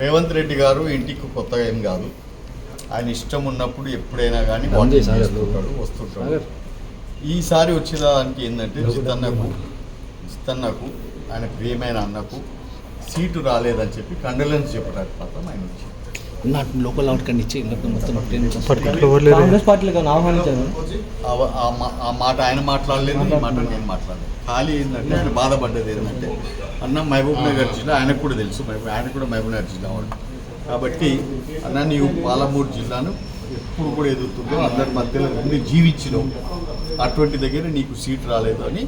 రేవంత్ రెడ్డి గారు ఇంటికి కొత్తగా ఏం కాదు. ఆయన ఇష్టం ఉన్నప్పుడు ఎప్పుడైనా కానీ వాటింగ్ చేసుకుంటాడు, వస్తుంటాడు. ఈసారి వచ్చేదానికి ఏంటంటే జితన్నకు ఆయన ప్రియమైన అన్నకు సీటు రాలేదని చెప్పి కండోలెన్స్ చెప్పడానికి మాత్రం ఆయన వచ్చింది. లోకల్ అవుట్కండి ఇచ్చి కాంగ్రెస్ పార్టీలో ఆహ్వానించారు. ఆ మాట ఆయన మాట్లాడలేదు, ఈ మాట నేను మాట్లాడలేదు. ఖాళీ ఏంటంటే ఆయన బాధపడ్డది ఏంటంటే అన్న మహబూబ్ నగర్ జిల్లా ఆయనకు కూడా తెలుసు, ఆయన కూడా మహబూబ్ నగర్ జిల్లా వాడు కాబట్టి అన్న నీవు పాలమూరు జిల్లాను ఎప్పుడు కూడా ఎదుగుతుందో అందరి మధ్యలో ఉండి జీవించినావు, అటువంటి దగ్గర నీకు సీట్ రాలేదు అని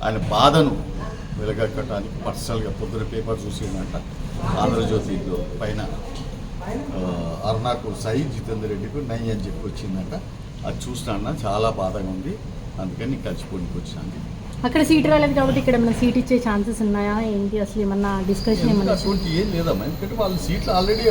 ఆయన బాధను వెలగక్కటానికి పర్సనల్గా పొద్దున పేపర్ చూసిందంట. ఆంధ్రజ్యోతిలో పైన అరుణాకు సై జితేందర్ రెడ్డికి నై అని చెప్పి వచ్చిందంట. అది చూసినా చాలా బాధగా ఉంది, అందుకని కలిసిపోనికి వచ్చినాను. అక్కడ సీట్ రాలేదు కాబట్టి ఇక్కడ ఏమైనా సీట్ ఇచ్చే ఛాన్సెస్ ఉన్నాయా ఏంటి, అసలు ఏమన్నా డిస్కషన్ ఏమన్నా? అటువంటి ఏం లేదమ్మా, ఎందుకంటే వాళ్ళ సీట్లు ఆల్రెడీ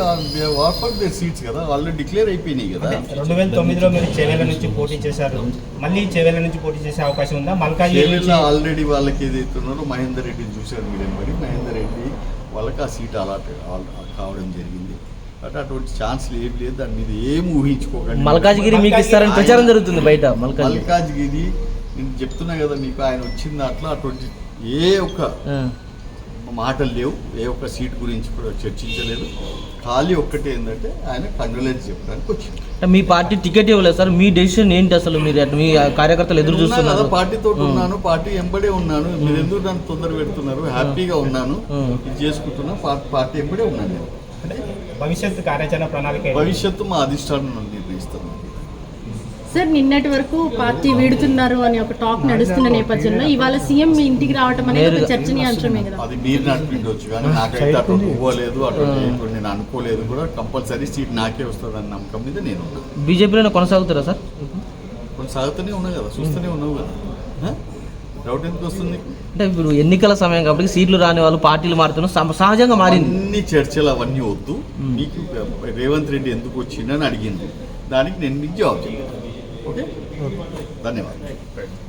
ఆఫర్ దేర్ సీట్స్ కదా, ఆల్రెడీ డిక్లేర్ అయిపోయినాయి కదా. 2009లో మీరు చేవెళ్ళ నుంచి పోటీ చేశారు, మళ్ళీ చేవెళ్ళ నుంచి పోటీ చేసే అవకాశం ఉందా? మల్కాజ్గిరి ఆల్రెడీ వాళ్ళకి ఏదైతే ఉన్నారో మహేందర్ రెడ్డిని చూశారు మీరు, మరి మహేందర్ రెడ్డి వాళ్ళకి ఆ సీట్ అలాట్ కావడం జరిగింది. బట్ అటువంటి ఛాన్స్లు ఏం లేదు, దాని మీద ఏం ఊహించుకోకండి. మల్కాజ్గిరి మీకు ఇస్తారని ప్రచారం జరుగుతుంది బయట. మల్కాజ్గిరి నేను చెప్తున్నా కదా మీకు, ఆయన వచ్చిన దాంట్లో అటువంటి ఏ ఒక్క మాటలు లేవు, ఏ ఒక్క సీట్ గురించి కూడా చర్చించలేదు. ఖాళీ ఒక్కటే ఏంటంటే ఆయన కండోలెన్స్ చెప్పడానికి వచ్చింది. మీ పార్టీ టికెట్ ఇవ్వలేదు సార్, మీ డెసిషన్ ఏంటి అసలు? మీరు మీ కార్యకర్తలు ఎదురు చూస్తున్నారు కదా, పార్టీతో ఉన్నాను, పార్టీ ఎంబడే ఉన్నాను. మీరు ఎందుకు నన్ను తొందర పెడుతున్నారు? హ్యాపీగా ఉన్నాను, ఇది చేసుకుంటున్నా, పార్టీ ఎంబడే ఉన్నాను. భవిష్యత్తు కార్యాచరణ ప్రణాళిక భవిష్యత్తు మా అధిష్టానం నిర్ణయిస్తాను. సార్ నిన్నటి వరకు పార్టీ వీడుతున్నారు అని ఒక టాక్ నడుస్తున్న నేపథ్యంలో ఇవాళ సీఎం మీ ఇంటికి రావటం అనేది ఒక చర్చనీయాంశమే కదా. అది మీరు నడిపించవచ్చు కానీ నాకైతే అటువంటి ఇవ్వలేదు, అటువంటి నేను అనుకోలేదు కూడా. కంపల్సరీ సీట్ నాకే వస్తుంది అన్న నమ్మకం మీద నేను బీజేపీలో కొనసాగుతారా సార్? కొనసాగుతూనే ఉన్నావు కదా, చూస్తూనే ఉన్నావు కదా, డౌట్ ఎందుకు వస్తుంది? అంటే ఇప్పుడు ఎన్నికల సమయం కాబట్టి సీట్లు రాని వాళ్ళు పార్టీలు మారుతున్నారు, సహజంగా మారింది. అన్ని చర్చలు అవన్నీ వద్దు. నీకు రేవంత్ రెడ్డి ఎందుకు వచ్చిందని అడిగింది, దానికి నేను మీకు జవాబు చెప్పాను. ఓకే, ధన్యవాదాలు.